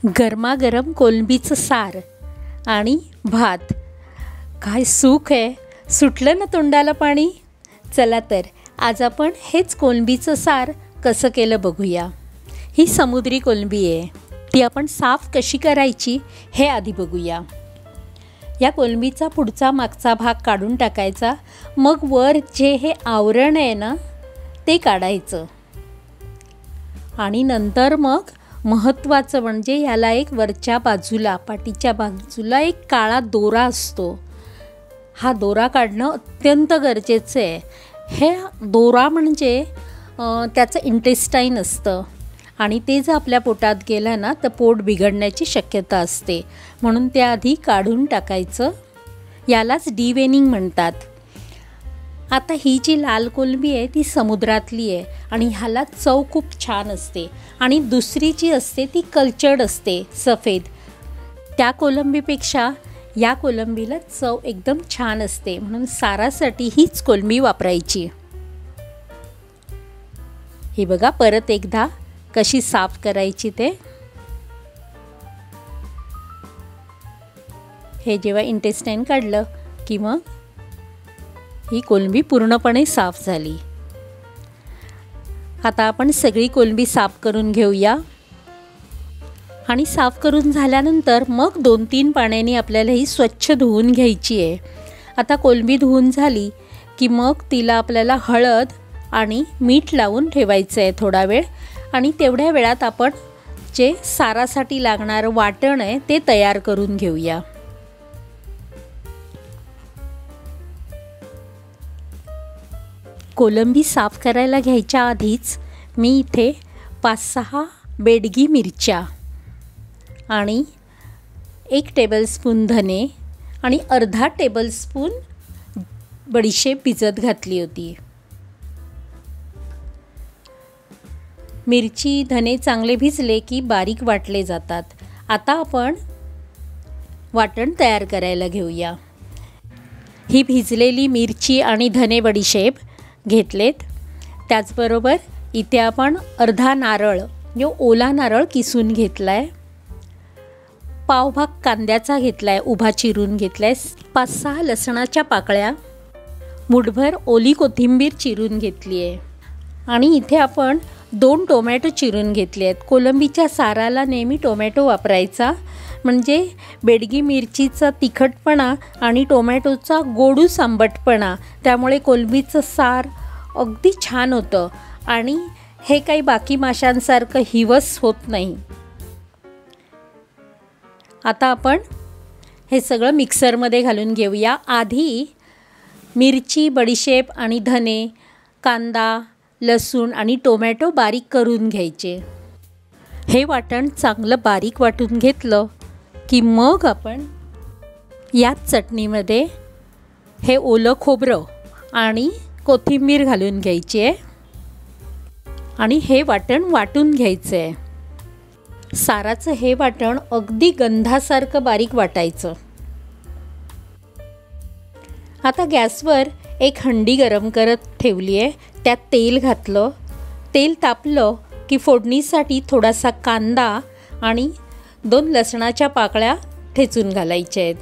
गरमागरम कोलंबीचं सार आणि भात, काय सुख आहे. सुटलं ना तोंडाला पाणी. चला तर आज आपण हेच कोलंबीचं सार कसं केलं बघूया. ही समुद्री कोलंबी आहे, ती आपण साफ कशी करायची हे आधी बघूया. या कोलंबीचा पुढचा मागचा भाग काढून टाकायचा. मग वर जे हे आवरण आहे ना ते काढायचं. आणि नंतर मग महत्त्वाचं म्हणजे याला एक वरच्या बाजूला, पाठीच्या बाजूला एक काळा दोरा असतो. हा दोरा काढणं अत्यंत गरजेचं आहे. हे दोरा म्हणजे त्याचं इंटेस्टाईन असतं आणि ते जर आपल्या पोटात गेलं ना तर पोट बिघडण्याची शक्यता असते. म्हणून ते आधी काढून टाकायचं. यालाच डिवेनिंग म्हणतात. आता ही जी लाल कोलंबी आहे ती समुद्रातली आहे आणि ह्याला चव खूप छान असते. आणि दुसरी जी असते ती कल्चर्ड असते, सफेद. त्या कोलंबीपेक्षा या कोलंबीला चव एकदम छान असते. म्हणून सारासाठी हीच कोलंबी वापरायची. हे बघा परत एकदा कशी साफ करायची ते. हे जेव्हा इंटेस्टाईन काढलं की मग ही कोलंबी पूर्णपणे साफ झाली. आता आपण सगळी कोलंबी साफ करून घेऊया. आणि साफ करून झाल्यानंतर मग 2-3 पाण्याने आपल्याला ही स्वच्छ धुवून घ्यायची आहे. आता कोलंबी धुवून झाली की मग तिला आपल्याला हळद आणि मीठ लावून ठेवायचं आहे थोडा वेळ. आणि तेवढ्या वेळात आपण जे सारासाठी लागणारं वाटण आहे ते तयार करून घेऊया. कोलंबी साफ करायला घ्यायच्या आधीच मी इथे 5-6 बेडगी मिरच्या आणि 1 टेबलस्पून धने आणि अर्धा टेबलस्पून बडीशेप भिजत घातली होती. मिरची धने चांगले भिजले की बारीक वाटले जातात. आता आपण वाटण तयार करायला घेऊया. ही भिजलेली मिरची आणि धने बडीशेप घेतलेत. त्याचबरोबर इथे आपण अर्धा नारळ, जो ओला नारळ किसून घेतला आहे. पावभाग कांद्याचा घेतला आहे, उभा चिरून घेतला आहे. 5-6 लसणाच्या पाकळ्या, मुठभर ओली कोथिंबीर चिरून घेतली आहे. आणि इथे आपण 2 टोमॅटो चिरून घेतले आहेत. कोलंबीच्या साराला नेहमी टोमॅटो वापरायचा, म्हणजे बेडगी मिरचीचा तिखटपणा आणि टोमॅटोचा गोडूस आंबटपणा, त्यामुळे कोलंबीचं सार अगदी छान होतं. आणि हे काही बाकी माशांसारखं हिवस होत नाही. आता आपण हे सगळं मिक्सरमध्ये घालून घेऊया. आधी मिरची, बडीशेप आणि धने, कांदा, लसूण आणि टोमॅटो बारीक करून घ्यायचे. हे वाटण चांगलं बारीक वाटून घेतलं की मग आपण याच चटणीमध्ये हे ओलं खोबरं आणि कोथिंबीर घालून घ्यायची आहे आणि हे वाटण वाटून घ्यायचं आहे. साराचं हे वाटण अगदी गंधासारखं बारीक वाटायचं. आता गॅसवर एक हंडी गरम करत ठेवली आहे. त्यात तेल घातलं. तेल तापलं की फोडणीसाठी थोडासा कांदा आणि 2 लसणाच्या पाकळ्या ठेचून घालायच्या आहेत.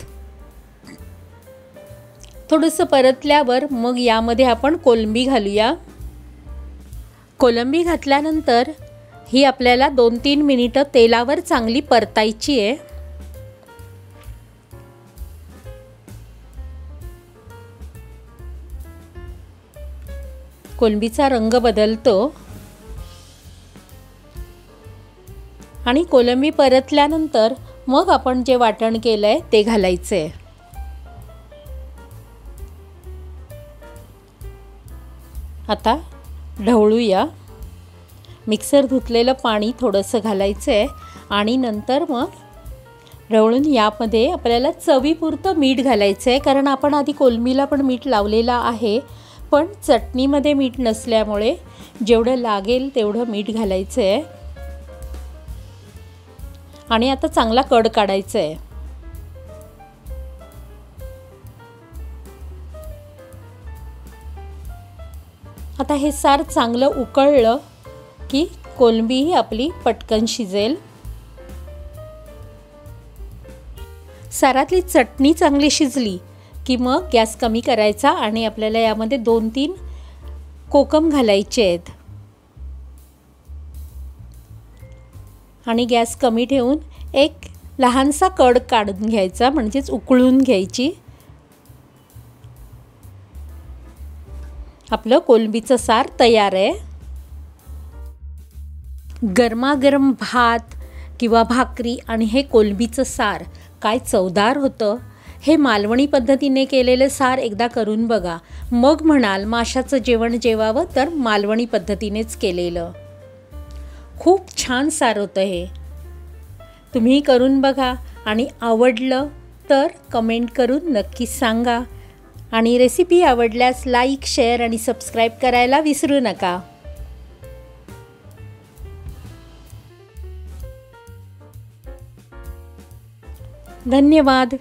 थोडंसं परतल्यावर मग यामध्ये आपण कोलंबी घालूया. कोलंबी घातल्यानंतर ही आपल्याला 2-3 मिनिटं तेलावर चांगली परतायची आहे. कोलंबीचा रंग बदलतो आणि कोलंबी परतल्यानंतर मग आपण जे वाटण केलं आहे ते घालायचं आहे. आता ढवळूया. मिक्सर धुतलेलं पाणी थोडंसं घालायचं आहे आणि नंतर मग ढवळून यामध्ये आपल्याला चवीपुरतं मीठ घालायचं आहे. कारण आपण आधी कोलंबीला पण मीठ लावलेलं आहे, पण चटणीमध्ये मीठ नसल्यामुळे जेवढं लागेल तेवढं मीठ घालायचं आहे. आणि आता चांगला कड काढायचा आहे. आता हे सार चांगलं उकळलं की कोलंबी ही आपली पटकन शिजेल. सारातली चटणी चांगली शिजली की मग गॅस कमी करायचा आणि आपल्याला यामध्ये 2-3 कोकम घालायचे आहेत आणि गॅस कमी ठेवून एक लहानसा कड काढून घ्यायचा, म्हणजेच उकळून घ्यायची. आपलं कोलंबीचं सार तयार आहे. गरमागरम भात किंवा भाकरी आणि हे कोलंबीचं सार काय चवदार होतं. हे मालवणी पद्धतीने केलेलं सार एकदा करून बघा, मग म्हणाल माशाचं जेवण जेवावं तर मालवणी पद्धतीनेच केलेलं. खूप छान सार होतं हे. तुम्ही करून बघा आणि आवडलं तर कमेंट करून नक्की सांगा. आणि रेसिपी आवडल्यास लाईक, शेअर आणि सबस्क्राईब करायला विसरू नका. धन्यवाद.